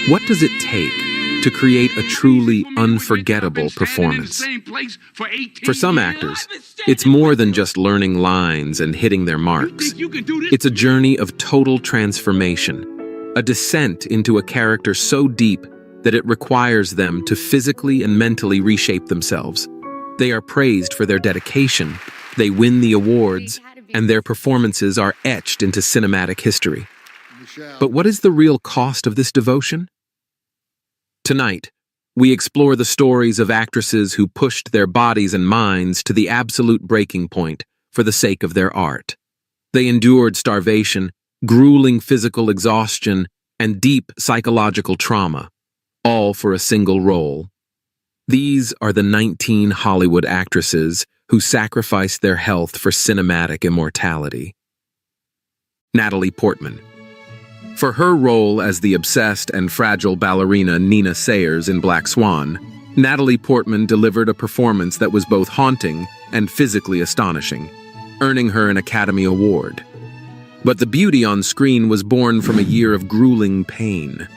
What does it take to create a truly unforgettable performance? For some actors, it's more than just learning lines and hitting their marks. It's a journey of total transformation, a descent into a character so deep that it requires them to physically and mentally reshape themselves. They are praised for their dedication, they win the awards, and their performances are etched into cinematic history. But what is the real cost of this devotion? Tonight, we explore the stories of actresses who pushed their bodies and minds to the absolute breaking point for the sake of their art. They endured starvation, grueling physical exhaustion, and deep psychological trauma, all for a single role. These are the 19 Hollywood actresses who sacrificed their health for cinematic immortality. Natalie Portman. For her role as the obsessed and fragile ballerina Nina Sayers in Black Swan, Natalie Portman delivered a performance that was both haunting and physically astonishing, earning her an Academy Award. But the beauty on screen was born from a year of grueling pain.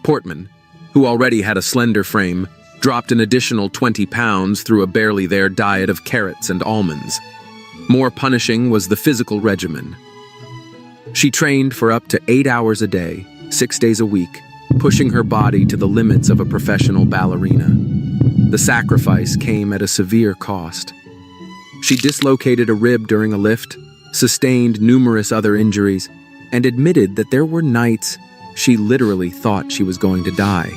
Portman, who already had a slender frame, dropped an additional 20 pounds through a barely-there diet of carrots and almonds. More punishing was the physical regimen. She trained for up to 8 hours a day, 6 days a week, pushing her body to the limits of a professional ballerina. The sacrifice came at a severe cost. She dislocated a rib during a lift, sustained numerous other injuries, and admitted that there were nights she literally thought she was going to die.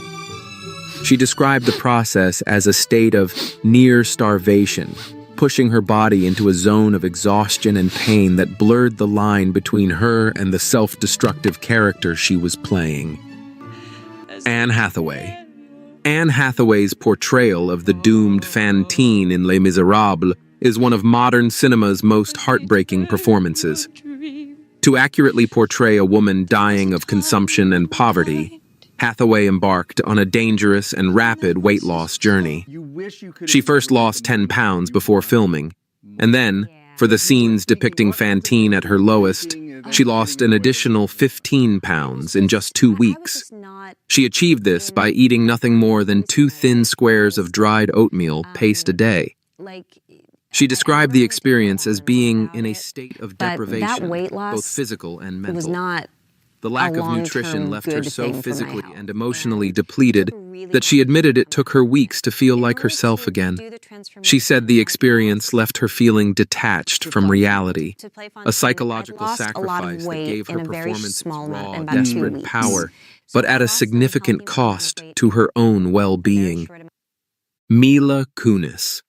She described the process as a state of near starvation, pushing her body into a zone of exhaustion and pain that blurred the line between her and the self-destructive character she was playing. Anne Hathaway. Anne Hathaway's portrayal of the doomed Fantine in Les Miserables is one of modern cinema's most heartbreaking performances. To accurately portray a woman dying of consumption and poverty, Hathaway embarked on a dangerous and rapid weight loss journey. She first lost 10 pounds before filming, and then, for the scenes depicting Fantine at her lowest, she lost an additional 15 pounds in just 2 weeks. She achieved this by eating nothing more than 2 thin squares of dried oatmeal paste a day. She described the experience as being in a state of deprivation, both physical and mental. The lack of nutrition left her so physically and emotionally depleted that she admitted it took her weeks to feel like herself again. She said the experience left her feeling detached from reality, a psychological sacrifice that gave her performance its raw, desperate power, but at a significant cost to her own well-being. Mila Kunis.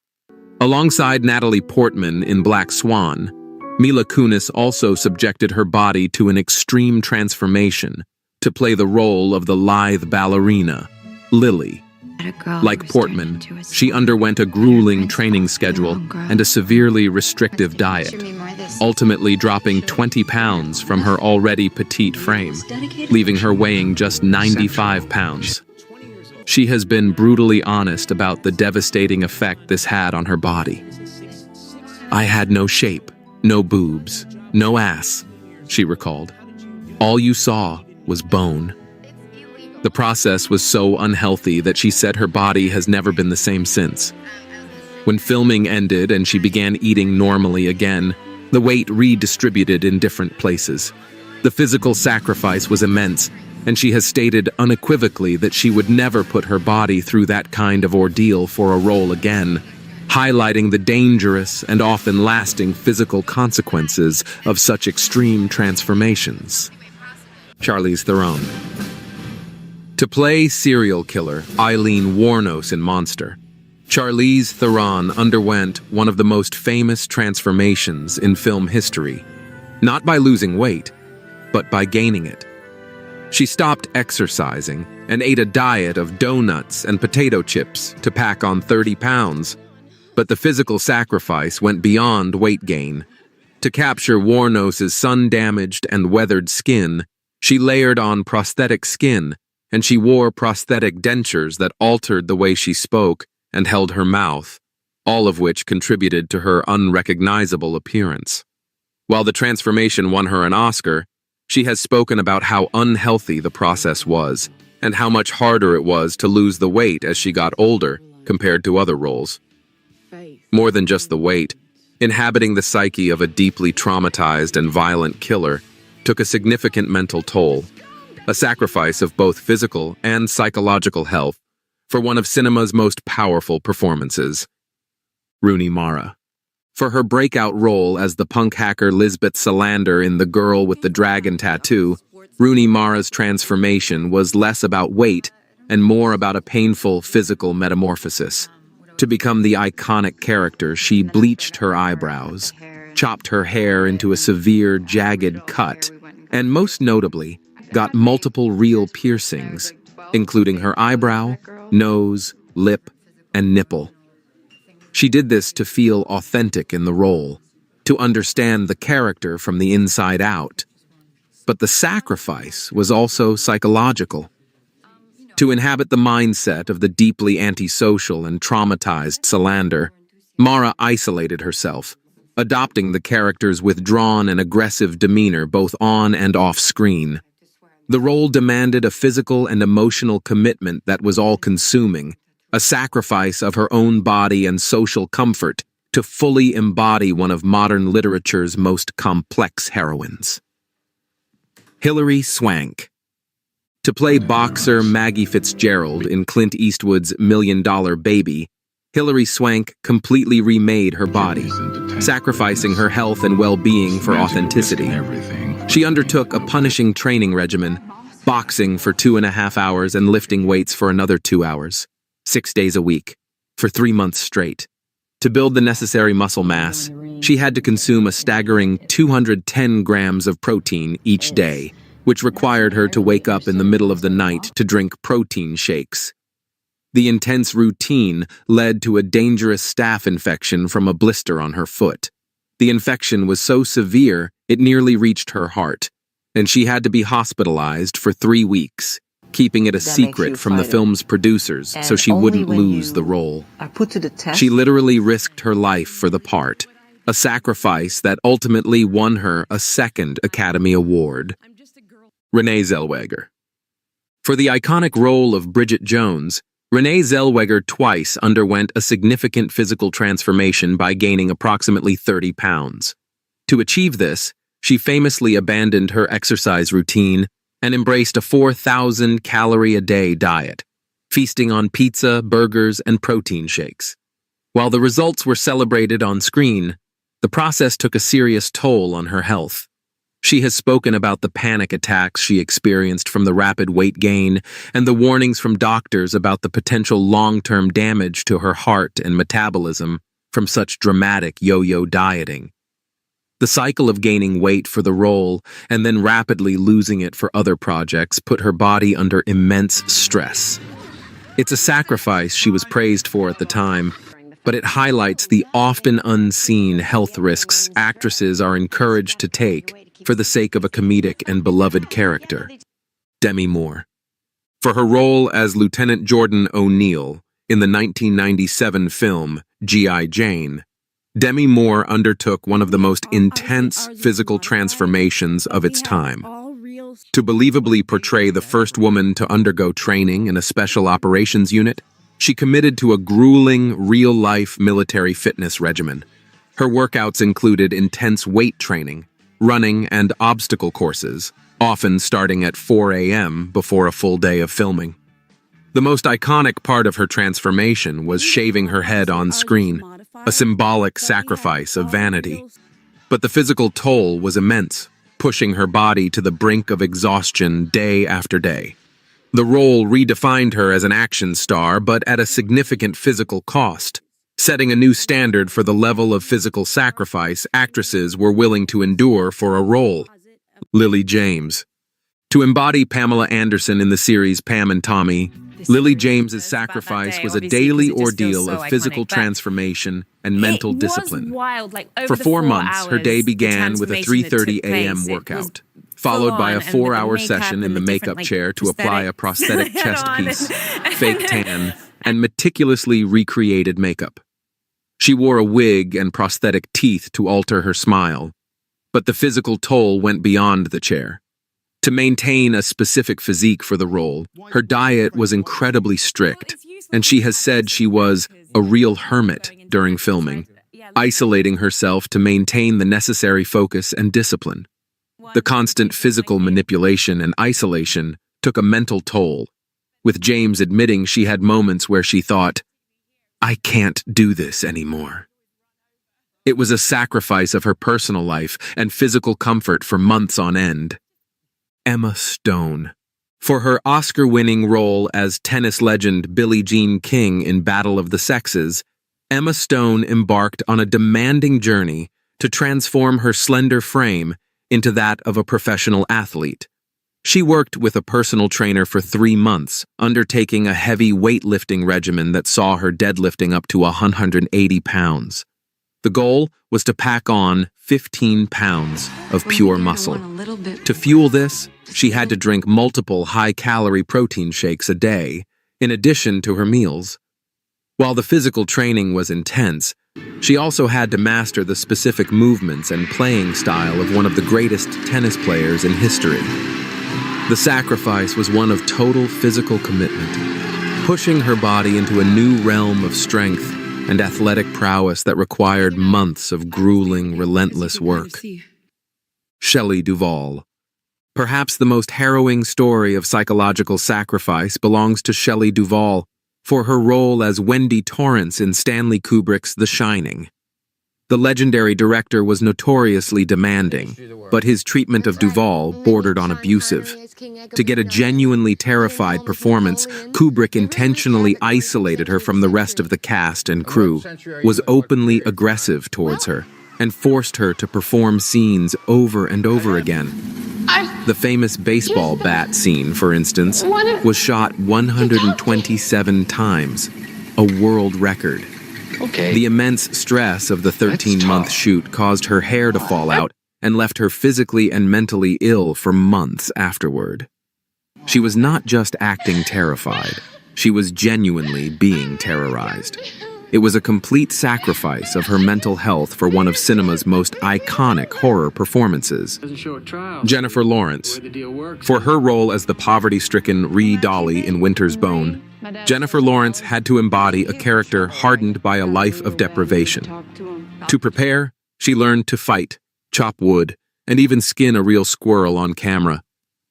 Alongside Natalie Portman in Black Swan, Mila Kunis also subjected her body to an extreme transformation to play the role of the lithe ballerina, Lily. Like Portman, she underwent a grueling training schedule and a severely restrictive diet, ultimately dropping 20 pounds from her already petite frame, leaving her weighing just 95 pounds. She has been brutally honest about the devastating effect this had on her body. "I had no shape. No boobs, no ass," she recalled. "All you saw was bone." The process was so unhealthy that she said her body has never been the same since. When filming ended and she began eating normally again, the weight redistributed in different places. The physical sacrifice was immense, and she has stated unequivocally that she would never put her body through that kind of ordeal for a role again, highlighting the dangerous and often lasting physical consequences of such extreme transformations. Charlize Theron. To play serial killer Eileen Wuornos in Monster, Charlize Theron underwent one of the most famous transformations in film history, not by losing weight, but by gaining it. She stopped exercising and ate a diet of donuts and potato chips to pack on 30 pounds, but the physical sacrifice went beyond weight gain. To capture Wuornos' sun-damaged and weathered skin, she layered on prosthetic skin, and she wore prosthetic dentures that altered the way she spoke and held her mouth, all of which contributed to her unrecognizable appearance. While the transformation won her an Oscar, she has spoken about how unhealthy the process was and how much harder it was to lose the weight as she got older compared to other roles. More than just the weight, inhabiting the psyche of a deeply traumatized and violent killer took a significant mental toll, a sacrifice of both physical and psychological health for one of cinema's most powerful performances. Rooney Mara. For her breakout role as the punk hacker Lisbeth Salander in The Girl with the Dragon Tattoo, Rooney Mara's transformation was less about weight and more about a painful physical metamorphosis. To become the iconic character, she bleached her eyebrows, chopped her hair into a severe, jagged cut, and most notably, got multiple real piercings, including her eyebrow, nose, lip, and nipple. She did this to feel authentic in the role, to understand the character from the inside out. But the sacrifice was also psychological. To inhabit the mindset of the deeply antisocial and traumatized Salander, Mara isolated herself, adopting the character's withdrawn and aggressive demeanor both on and off screen. The role demanded a physical and emotional commitment that was all-consuming, a sacrifice of her own body and social comfort to fully embody one of modern literature's most complex heroines. Hilary Swank. To play boxer Maggie Fitzgerald in Clint Eastwood's $1 Million Baby, Hilary Swank completely remade her body, sacrificing her health and well-being for authenticity. She undertook a punishing training regimen, boxing for 2.5 hours and lifting weights for another 2 hours, 6 days a week, for 3 months straight. To build the necessary muscle mass, she had to consume a staggering 210 grams of protein each day, which required her to wake up in the middle of the night to drink protein shakes. The intense routine led to a dangerous staph infection from a blister on her foot. The infection was so severe, it nearly reached her heart, and she had to be hospitalized for 3 weeks, keeping it a secret from the film's producers so she wouldn't lose the role. She literally risked her life for the part, a sacrifice that ultimately won her a second Academy Award. Renee Zellweger. For the iconic role of Bridget Jones, Renee Zellweger twice underwent a significant physical transformation by gaining approximately 30 pounds. To achieve this, she famously abandoned her exercise routine and embraced a 4,000-calorie-a-day diet, feasting on pizza, burgers, and protein shakes. While the results were celebrated on screen, the process took a serious toll on her health. She has spoken about the panic attacks she experienced from the rapid weight gain and the warnings from doctors about the potential long-term damage to her heart and metabolism from such dramatic yo-yo dieting. The cycle of gaining weight for the role and then rapidly losing it for other projects put her body under immense stress. It's a sacrifice she was praised for at the time, but it highlights the often unseen health risks actresses are encouraged to take for the sake of a comedic and beloved character. Demi Moore. For her role as Lieutenant Jordan O'Neill in the 1997 film G.I. Jane, Demi Moore undertook one of the most intense physical transformations of its time. To believably portray the first woman to undergo training in a special operations unit, she committed to a grueling, real-life military fitness regimen. Her workouts included intense weight training, running, and obstacle courses, often starting at 4 a.m. before a full day of filming. The most iconic part of her transformation was shaving her head on screen, a symbolic sacrifice of vanity. But the physical toll was immense, pushing her body to the brink of exhaustion day after day. The role redefined her as an action star, but at a significant physical cost, setting a new standard for the level of physical sacrifice actresses were willing to endure for a role. Lily James. To embody Pamela Anderson in the series Pam and Tommy, Lily James's sacrifice was a daily ordeal of physical transformation and mental discipline. For 4 months, her day began with a 3:30 a.m. workout, followed by a 4-hour session in the makeup chair to apply a prosthetic chest piece, fake tan, and meticulously recreated makeup. She wore a wig and prosthetic teeth to alter her smile, but the physical toll went beyond the chair. To maintain a specific physique for the role, her diet was incredibly strict, and she has said she was a real hermit during filming, isolating herself to maintain the necessary focus and discipline. The constant physical manipulation and isolation took a mental toll, with James admitting she had moments where she thought, "I can't do this anymore." It was a sacrifice of her personal life and physical comfort for months on end. Emma Stone. For her Oscar-winning role as tennis legend Billie Jean King in Battle of the Sexes, Emma Stone embarked on a demanding journey to transform her slender frame into that of a professional athlete. She worked with a personal trainer for 3 months, undertaking a heavy weightlifting regimen that saw her deadlifting up to 180 pounds. The goal was to pack on 15 pounds of pure muscle. To fuel this, she had to drink multiple high-calorie protein shakes a day, in addition to her meals. While the physical training was intense, she also had to master the specific movements and playing style of one of the greatest tennis players in history. The sacrifice was one of total physical commitment, pushing her body into a new realm of strength and athletic prowess that required months of grueling, relentless work. Shelley Duvall. Perhaps the most harrowing story of psychological sacrifice belongs to Shelley Duvall for her role as Wendy Torrance in Stanley Kubrick's The Shining. The legendary director was notoriously demanding, but his treatment of Duvall bordered on abusive. To get a genuinely terrified performance, Kubrick intentionally isolated her from the rest of the cast and crew, was openly aggressive towards her, and forced her to perform scenes over and over again. The famous baseball bat scene, for instance, was shot 127 times, a world record. The immense stress of the 13-month shoot caused her hair to fall out and left her physically and mentally ill for months afterward. She was not just acting terrified, she was genuinely being terrorized. It was a complete sacrifice of her mental health for one of cinema's most iconic horror performances. Jennifer Lawrence. For her role as the poverty-stricken Ree Dolly in Winter's Bone, Jennifer Lawrence had to embody a character hardened by a life of deprivation. To prepare, she learned to fight, chop wood, and even skin a real squirrel on camera,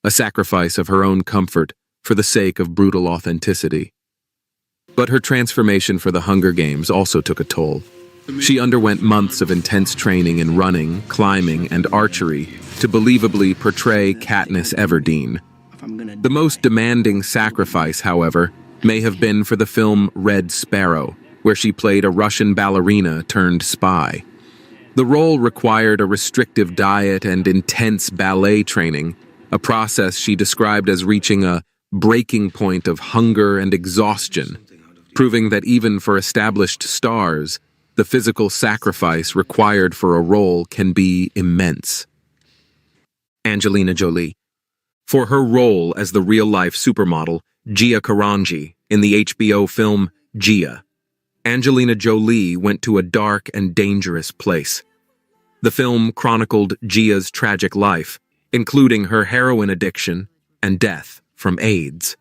a sacrifice of her own comfort for the sake of brutal authenticity. But her transformation for the Hunger Games also took a toll. She underwent months of intense training in running, climbing, and archery to believably portray Katniss Everdeen. The most demanding sacrifice, however, may have been for the film Red Sparrow, where she played a Russian ballerina turned spy. The role required a restrictive diet and intense ballet training, a process she described as reaching a breaking point of hunger and exhaustion, proving that even for established stars, the physical sacrifice required for a role can be immense. Angelina Jolie. For her role as the real-life supermodel, Gia Karanji, in the HBO film Gia, Angelina Jolie went to a dark and dangerous place. The film chronicled Gia's tragic life, including her heroin addiction and death from AIDS.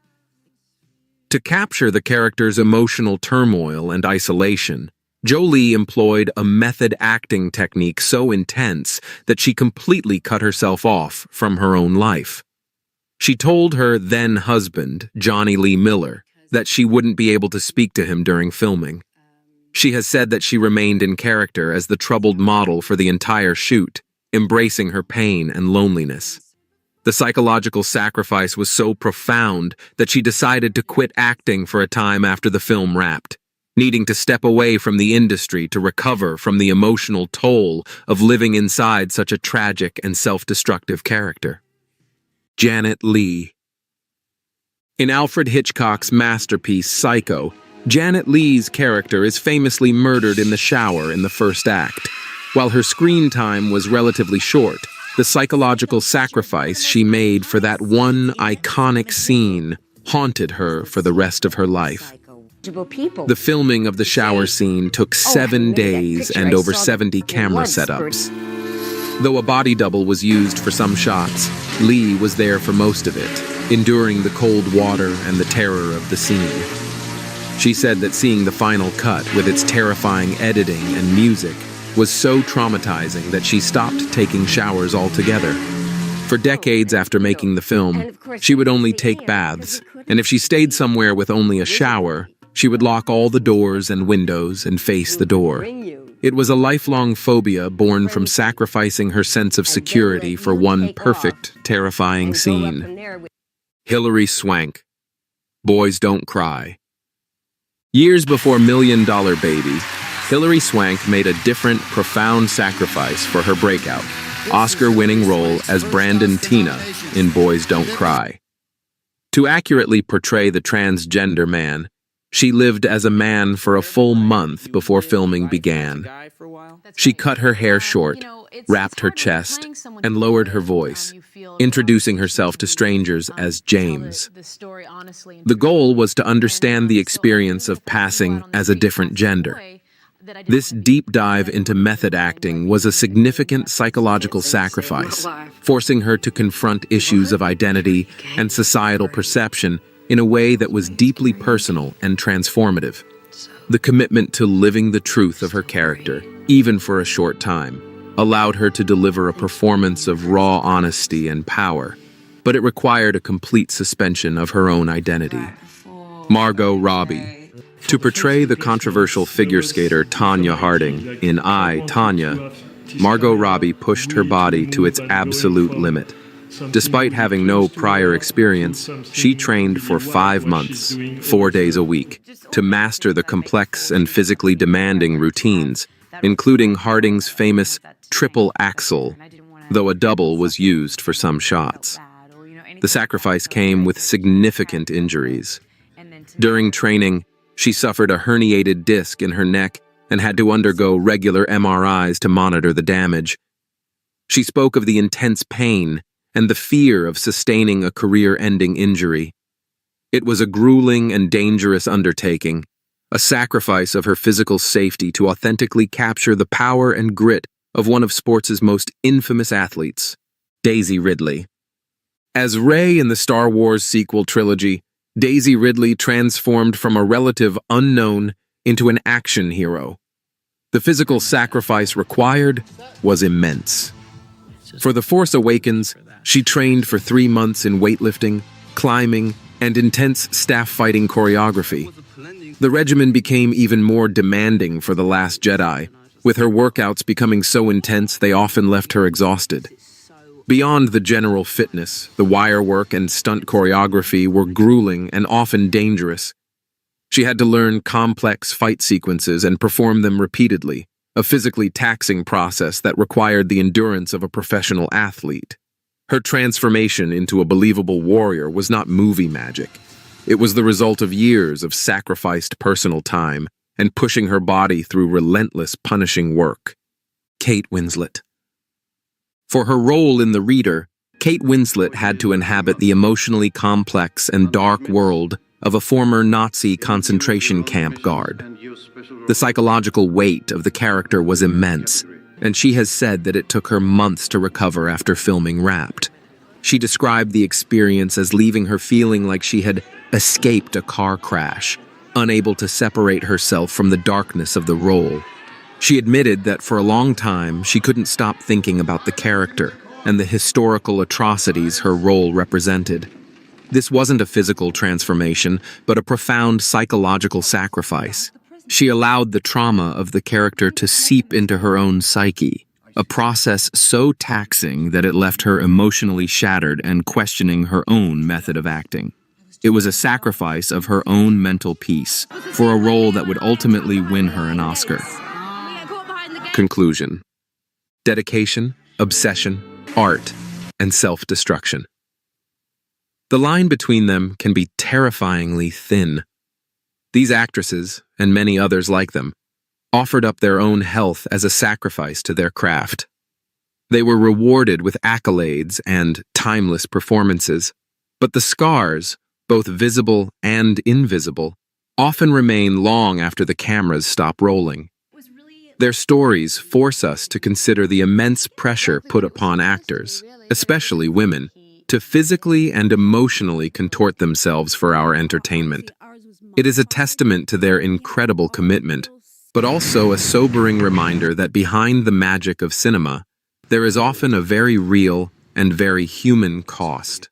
To capture the character's emotional turmoil and isolation, Jolie employed a method acting technique so intense that she completely cut herself off from her own life. She told her then-husband, Johnny Lee Miller, that she wouldn't be able to speak to him during filming. She has said that she remained in character as the troubled model for the entire shoot, embracing her pain and loneliness. The psychological sacrifice was so profound that she decided to quit acting for a time after the film wrapped, needing to step away from the industry to recover from the emotional toll of living inside such a tragic and self-destructive character. Janet Leigh. In Alfred Hitchcock's masterpiece Psycho, Janet Leigh's character is famously murdered in the shower in the first act. While her screen time was relatively short, the psychological sacrifice she made for that one iconic scene haunted her for the rest of her life. The filming of the shower scene took 7 days and over 70 camera setups. Though a body double was used for some shots, Lee was there for most of it, enduring the cold water and the terror of the scene. She said that seeing the final cut with its terrifying editing and music was so traumatizing that she stopped taking showers altogether. For decades after making the film, she would only take baths, and if she stayed somewhere with only a shower, she would lock all the doors and windows and face the door. It was a lifelong phobia born from sacrificing her sense of security for one perfect, terrifying scene. Hilary Swank, Boys Don't Cry. Years before Million Dollar Baby, Hilary Swank made a different, profound sacrifice for her breakout, Oscar-winning role as Brandon Tina in Boys Don't Cry. To accurately portray the transgender man, she lived as a man for a full month before filming began. She cut her hair short, wrapped her chest, and lowered her voice, introducing herself to strangers as James. The goal was to understand the experience of passing as a different gender. This deep dive into method acting was a significant psychological sacrifice, forcing her to confront issues of identity and societal perception in a way that was deeply personal and transformative. The commitment to living the truth of her character, even for a short time, allowed her to deliver a performance of raw honesty and power, but it required a complete suspension of her own identity. Margot Robbie. To portray the controversial figure skater Tonya Harding in I, Tonya, Margot Robbie pushed her body to its absolute limit. Despite having no prior experience, she trained for 5 months, 4 days a week, to master the complex and physically demanding routines, including Harding's famous triple axel, though a double was used for some shots. The sacrifice came with significant injuries. During training, she suffered a herniated disc in her neck and had to undergo regular MRIs to monitor the damage. She spoke of the intense pain and the fear of sustaining a career-ending injury. It was a grueling and dangerous undertaking, a sacrifice of her physical safety to authentically capture the power and grit of one of sports' most infamous athletes, Daisy Ridley. As Rey in the Star Wars sequel trilogy, Daisy Ridley transformed from a relative unknown into an action hero. The physical sacrifice required was immense. For The Force Awakens, she trained for 3 months in weightlifting, climbing, and intense staff fighting choreography. The regimen became even more demanding for The Last Jedi, with her workouts becoming so intense they often left her exhausted. Beyond the general fitness, the wire work and stunt choreography were grueling and often dangerous. She had to learn complex fight sequences and perform them repeatedly, a physically taxing process that required the endurance of a professional athlete. Her transformation into a believable warrior was not movie magic. It was the result of years of sacrificed personal time and pushing her body through relentless, punishing work. Kate Winslet. For her role in The Reader, Kate Winslet had to inhabit the emotionally complex and dark world of a former Nazi concentration camp guard. The psychological weight of the character was immense, and she has said that it took her months to recover after filming Wrapped. She described the experience as leaving her feeling like she had escaped a car crash, unable to separate herself from the darkness of the role. She admitted that for a long time she couldn't stop thinking about the character and the historical atrocities her role represented. This wasn't a physical transformation, but a profound psychological sacrifice. She allowed the trauma of the character to seep into her own psyche, a process so taxing that it left her emotionally shattered and questioning her own method of acting. It was a sacrifice of her own mental peace for a role that would ultimately win her an Oscar. Conclusion. Dedication, obsession, art, and self-destruction. The line between them can be terrifyingly thin. These actresses, and many others like them, offered up their own health as a sacrifice to their craft. They were rewarded with accolades and timeless performances, but the scars, both visible and invisible, often remain long after the cameras stop rolling. Their stories force us to consider the immense pressure put upon actors, especially women, to physically and emotionally contort themselves for our entertainment. It is a testament to their incredible commitment, but also a sobering reminder that behind the magic of cinema, there is often a very real and very human cost.